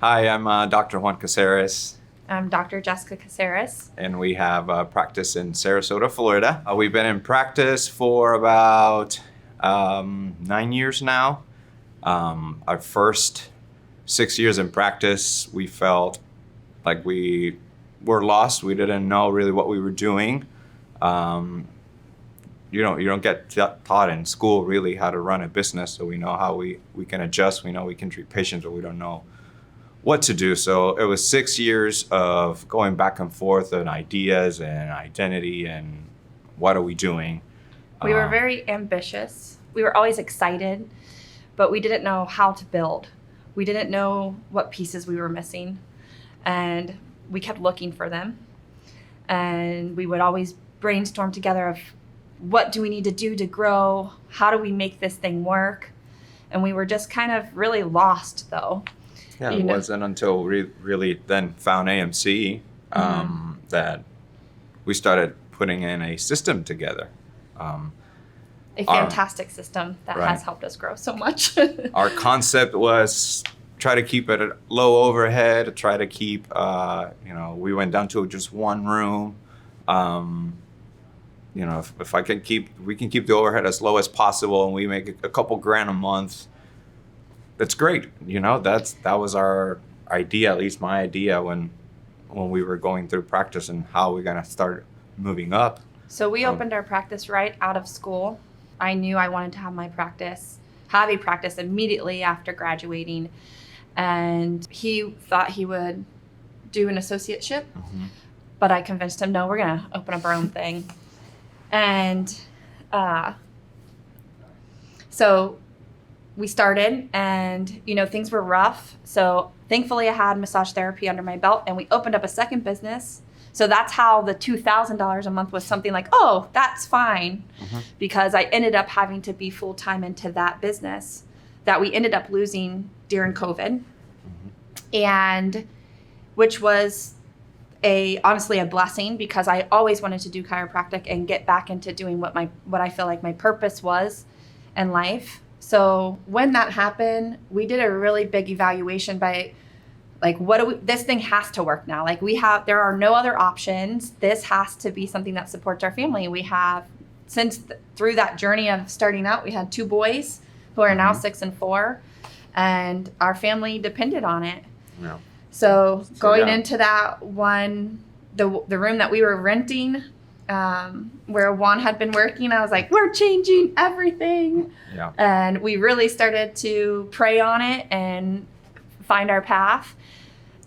Hi, I'm Dr. Juan Caceres, I'm Dr. Jessica Caceres. and we have practice in Sarasota, Florida. We've been in practice for about 9 years now. Our first 6 years in practice, we felt like we were lost. We didn't know really what we were doing. You don't get taught in school really how to run a business, so we know how we can adjust. We know we can treat patients, but we don't know what to do. So it was 6 years of going back and forth on ideas and identity and what are we doing. We were very ambitious. We were always excited, but we didn't know how to build. We didn't know what pieces we were missing, and we kept looking for them. And we would always brainstorm together of what do we need to do to grow? How do we make this thing work? And we were just kind of really lost, though. Yeah, it wasn't until we really then found AMC that we started putting in a system together. A fantastic system that has helped us grow so much. Our concept was try to keep it at low overhead, try to keep, we went down to just one room. If we can keep the overhead as low as possible and we make a couple grand a month, that's great. That was our idea, at least my idea when we were going through practice and how we're gonna start moving up. So we opened our practice right out of school. I knew I wanted to have a practice immediately after graduating. And he thought he would do an associateship, but I convinced him, no, we're gonna open up our own thing. And so we started, and things were rough. So thankfully I had massage therapy under my belt, and we opened up a second business. So that's how the $2,000 a month was something like, oh, that's fine, because I ended up having to be full-time into that business that we ended up losing during COVID, and which was honestly a blessing, because I always wanted to do chiropractic and get back into doing what I feel like my purpose was in life. So when that happened, we did a really big evaluation by this thing has to work now. There are no other options. This has to be something that supports our family. We have, through that journey of starting out, we had 2 boys who are now 6 and 4, and our family depended on it. Yeah. So going into that one, the room that we were renting, where Juan had been working, I was like, we're changing everything. Yeah. And we really started to pray on it and find our path.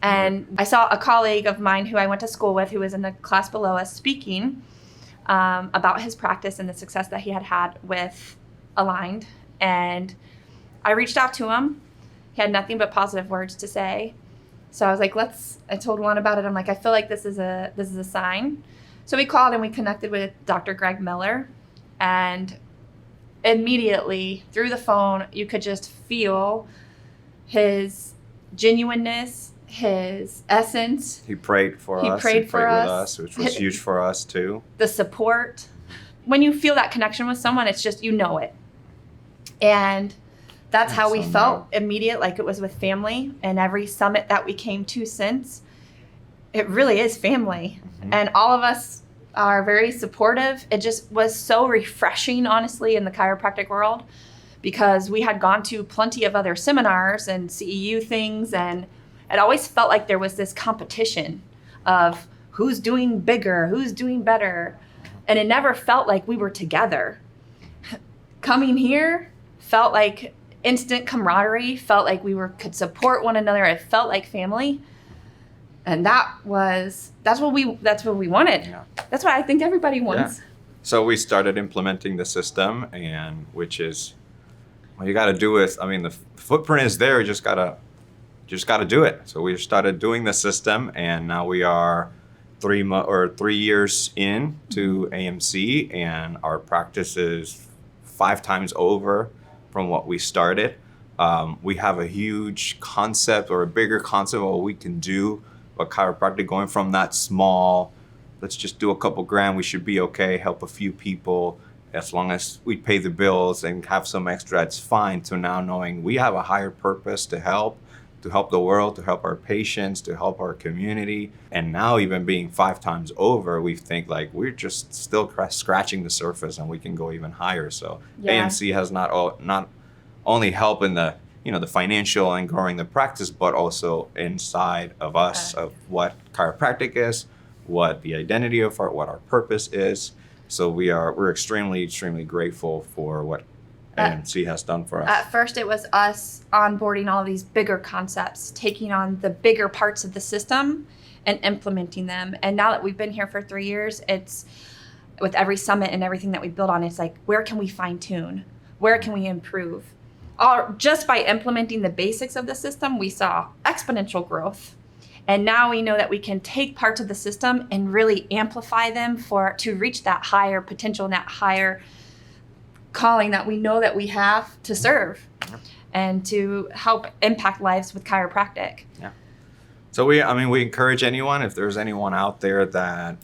And I saw a colleague of mine who I went to school with, who was in the class below us, speaking about his practice and the success that he had with Aligned. And I reached out to him. He had nothing but positive words to say. So I was like, I told Juan about it. I'm like, I feel like this is a sign. So we called and we connected with Dr. Greg Miller, and immediately through the phone, you could just feel his genuineness, his essence. He prayed for us. He prayed with us, which was huge for us too. The support. When you feel that connection with someone, it's just, it. And that's how we felt immediate, like it was with family. And every summit that we came to since, it really is family. And all of us are very supportive. It just was so refreshing, honestly, in the chiropractic world, because we had gone to plenty of other seminars and CEU things, and it always felt like there was this competition of who's doing bigger, who's doing better. And it never felt like we were together. Coming here felt like instant camaraderie, felt like could support one another. It felt like family. And that's what we wanted. Yeah. That's what I think everybody wants. Yeah. So we started implementing the system, and which is, you got to do it. I mean, the footprint is there. You just gotta do it. So we started doing the system, and now we are 3 years in to AMC, and our practice is 5 times over from what we started. We have a huge concept, or a bigger concept of what we can do. But chiropractic, going from that small, let's just do a couple grand, we should be okay, help a few people, as long as we pay the bills and have some extra, it's fine, to now knowing we have a higher purpose to help, to help the world, to help our patients, to help our community. And now even being 5 times over, we think like we're just still scratching the surface and we can go even higher. So Yeah. AMC has not only helped in the the financial and growing the practice, but also inside of us of what chiropractic is, what the identity of what our purpose is. So we're extremely grateful for what AMC has done for us. At first, it was us onboarding all of these bigger concepts, taking on the bigger parts of the system and implementing them. And now that we've been here for 3 years, it's with every summit and everything that we build on, it's like, where can we fine tune? Where can we improve? Just by implementing the basics of the system, we saw exponential growth. And now we know that we can take parts of the system and really amplify them to reach that higher potential and that higher calling that we know that we have to serve and to help impact lives with chiropractic. Yeah. So we encourage anyone, if there's anyone out there that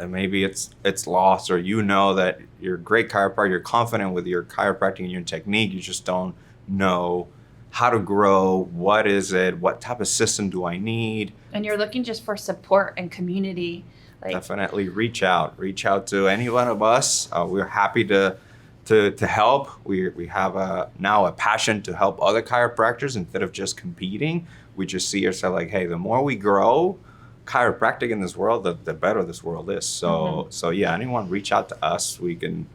maybe it's lost, or that you're a great chiropractor, you're confident with your chiropractic and your technique, you just don't know how to grow, what is it, what type of system do I need? And you're looking just for support and community. Definitely reach out to any one of us. We're happy to help. We have now a passion to help other chiropractors instead of just competing. We just see ourselves like, hey, the more we grow chiropractic in this world, the better this world is. So yeah, anyone reach out to us. We're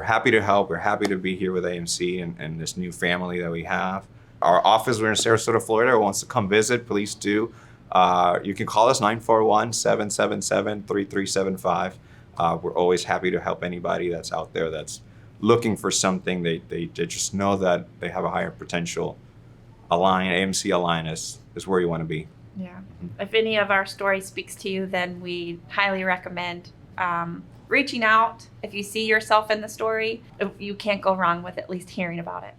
happy to help. We're happy to be here with AMC and this new family that we have. Our office, we're in Sarasota, Florida. Who wants to come visit, please do. You can call us 941-777-3375. We're always happy to help anybody that's out there that's looking for something. They just know that they have a higher potential. AMC Align is where you want to be. Yeah. Mm-hmm. If any of our story speaks to you, then we highly recommend reaching out. If you see yourself in the story, you can't go wrong with at least hearing about it.